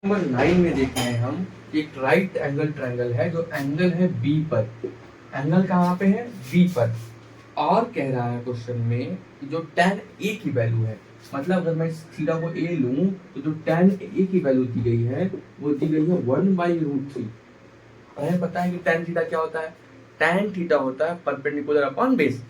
Number 9 में देख रहे हैं हम एक राइट एंगल ट्रायंगल है जो एंगल है बी पर। एंगल कहाँ पे है? बी पर। और कह रहा है क्वेश्चन में कि जो tan a की वैल्यू है, मतलब अगर मैं थीटा को a लूं तो जो tan a की वैल्यू दी गई है वो दी गई है 1/√3। हमें पता है कि tan थीटा क्या होता है? tan थीटा होता है परपेंडिकुलर अपॉन बेस।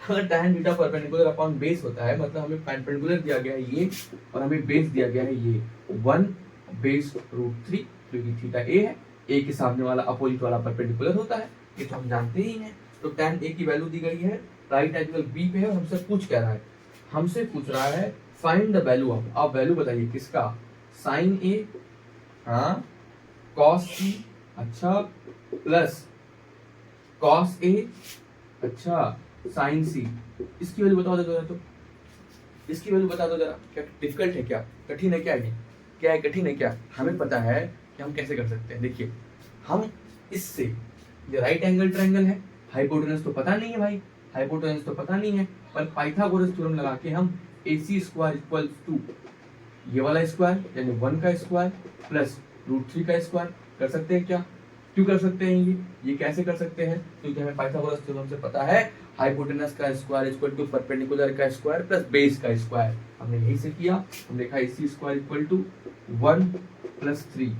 अगर tan theta perpendicular upon base होता है मतलब हमें परपेंडिकुलर दिया गया है ये और हमें बेस दिया गया है ये 1/√3, क्योंकि थीटा a है, a के सामने वाला अपोजिट वाला परपेंडिकुलर होता है, ये तो हम जानते ही हैं। तो tan a की वैल्यू दी गई है, राइट एंगल बी पे है और हमसे पूछ क्या रहा है? हमसे पूछ रहा है फाइंड द वैल्यू ऑफ, आप वैल्यू बताइए किसका? साइन ए, हाँ, कॉस सी, अच्छा, प्लस कॉस ए, अच्छा, साइन सी। इसकी वैल्यू बता दो जरा, तो इसकी वैल्यू बता दो जरा। क्या डिफिकल्ट है? क्या कठिन है? क्या है? क्या है कठिन है? क्या हमें पता है कि हम कैसे कर सकते हैं। देखिए, हम इससे, ये राइट एंगल ट्रायंगल है, हाइपोटेनस तो पता नहीं है भाई, हाइपोटेनस तो पता नहीं है, पर पाइथागोरस थ्योरम लगा के हम AC स्क्वायर इक्वल्स टू ये वाला स्क्वायर यानी 1 का स्क्वायर प्लस √3 का स्क्वायर कर सकते हैं। क्या क्यों कर सकते हैं? ये कैसे कर सकते हैं? क्योंकि हमें पाइथागोरस थ्योरम से पता है हाइपोटेनस का स्क्वायर इक्वल टू परपेंडिकुलर का स्क्वायर प्लस बेस का स्क्वायर। हमने यही से किया, हम देखा AC स्क्वायर इक्वल टू 1 + 3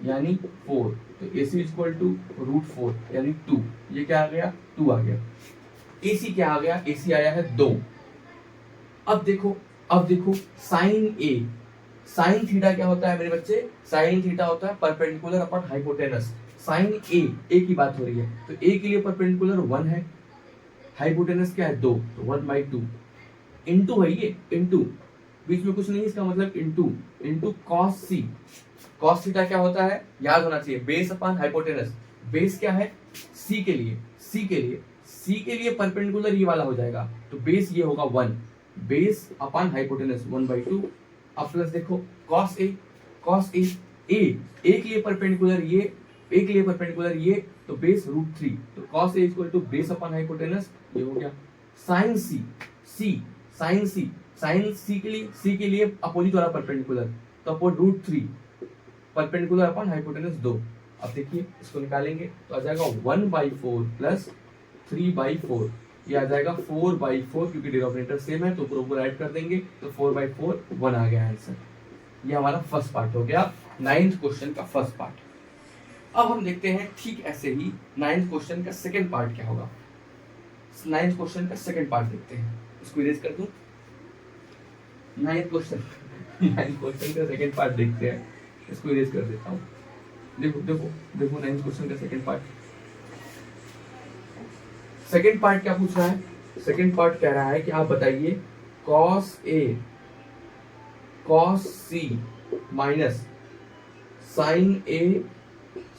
यानी 4, तो AC इक्वल टू √4 यानी 2। ये क्या आ गया? 2 आ गया। AC क्या आ गया? AC आया है 2। अब देखो साइन ए, साइन थीटा क्या होता है मेरे बच्चे? साइन थीटा होता है परपेंडिकुलर अपॉन हाइपोटेनस। साइन ए की बात हो रही है, तो ए के लिए परपेंडिकुलर 1 है, हाइपोटेनस क्या है? 2, तो 1/2 इनटू है ये, इनटू, बीच में कुछ नहीं, इसका मतलब इनटू कॉस सी। कॉस थीटा क्या होता है? याद होना चाहिए, बेस अपॉन हाइपोटेनस। बेस क्या है? सी के लिए, सी के लिए परपेंडिकुलर ये वाला हो जाएगा, तो बेस ये होगा 1, बेस अपॉन हाइपोटेनस 1/2। अब प्लस देखो कॉस ए, ए के लिए परपेंडिकुलर ये, ए के लिए परपेंडिकुलर ये, तो बेस √3, तो cos A equal to base upon hypotenuse, ये हो गया। साइन सी के लिए अपोजिट वाला परपेंडिकुलर, तो अपॉन √3 परपेंडिकुलर अपॉन हाइपोटेनस 2। अब देखिए इसको निकालेंगे तो आ जाएगा 1/4 प्लस 3/4, ये आ जाएगा 4/4, क्योंकि डिनोमिनेटर सेम है तो ऊपर ऐड कर देंगे, तो 4/4 1 आ गया आंसर। ये हमारा फर्स्ट पार्ट हो गया, 9th क्वेश्चन का फर्स्ट पार्ट। अब हम देखते हैं ठीक ऐसे ही 9th क्वेश्चन का सेकंड पार्ट क्या होगा। 9th क्वेश्चन का सेकंड पार्ट देखते हैं, इसको इरेज कर दूं। 9th क्वेश्चन 9th क्वेश्चन का सेकंड पार्ट देखते हैं, इसको इरेज कर देता हूं। देखो 9th क्वेश्चन का सेकंड पार्ट। सेकंड पार्ट क्या पूछ रहा है? सेकंड पार्ट कह रहा है कि आप बताइए cos A cos C minus sign A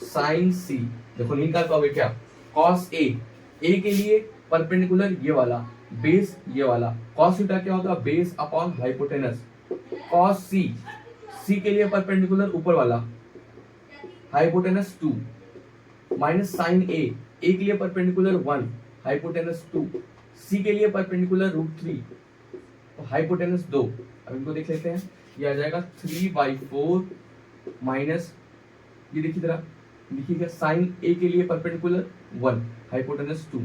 sign सी। देखो नहीं निकाल पाओगे क्या? कॉस ए के लिए परपेंडिकुलर ये वाला, बेस ये वाला, कॉस थीटा क्या होता है? Base upon hypotenuse. कॉस सी के लिए परपेंडिकुलर ऊपर वाला, हाइपोटेनस 2, माइनस साइन ए के लिए परपेंडिकुलर 1, हाइपोटेनस 2, सी के लिए परपेंडिकुलर √3, तो हाइपोटेनस 2। अब इनको देख लेते हैं, ये आ जाएगा 3/4 माइनस, ये देखिए जरा, लिखिएगा साइन ए के लिए परपेंडिकुलर 1, हाइपोटेनस 2,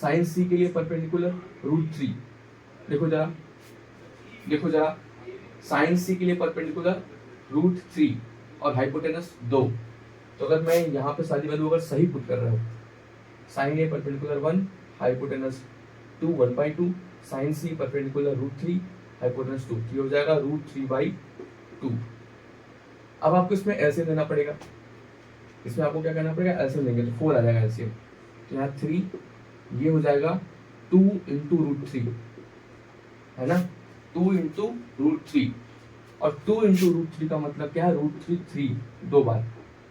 साइन सी के लिए परपेंडिकुलर √3। देखो जरा साइन सी के लिए परपेंडिकुलर √3 और हाइपोटेनस 2। तो अगर मैं यहाँ पे सारी वैल्यू अगर सही पुट कर रहा हूँ, sine A perpendicular 1, hypotenuse 2 1/2, sine C perpendicular √3, hypotenuse 2, ये हो जाएगा √3/2। अब आपको इसमें एलसीएम देना पड़ेगा, इसमें आपको क्या करना पड़ेगा? एलसीएम देंगे तो 4 आ जाएगा एलसीएम, तो यहाँ 3, ये हो जाएगा 2 × √3, है ना, 2 × √3, और 2 × √3 का मतलब क्या है? √3 3 दो बार,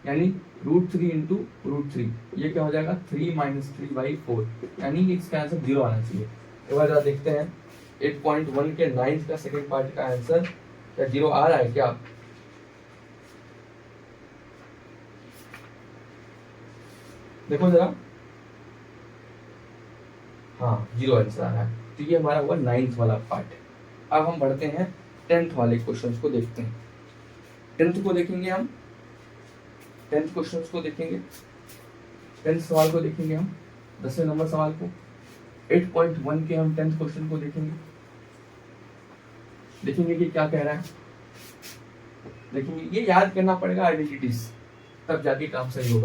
यानी √3 × √3, ये क्या हो जाएगा? 3 - 3/4, यानी इसका आंसर 0 आना चाहिए। एक बार जरा देखते हैं 8.1 के 9th का सेकंड पार्ट का आंसर क्या 0 आ रहा है क्या? देखो जरा, हाँ 0 आंसर आ रहा है, तो ये हमारा हुआ 9th वाला पार्ट। अब हम बढ़ते हैं 10th वाले क्वेश्चंस को देखते हैं। 10th को देखेंगे हम, 10th क्वेश्चन को देखेंगे, 10th सवाल को देखेंगे हम, 10वें नंबर सवाल को। 8.1 के हम 10th क्वेश्चन को देखेंगे, देखेंगे कि क्या कह रहा है। देखेंगे, ये याद करना पड़ेगा आइडेंटिटीज, तब जाके काम सही होगा।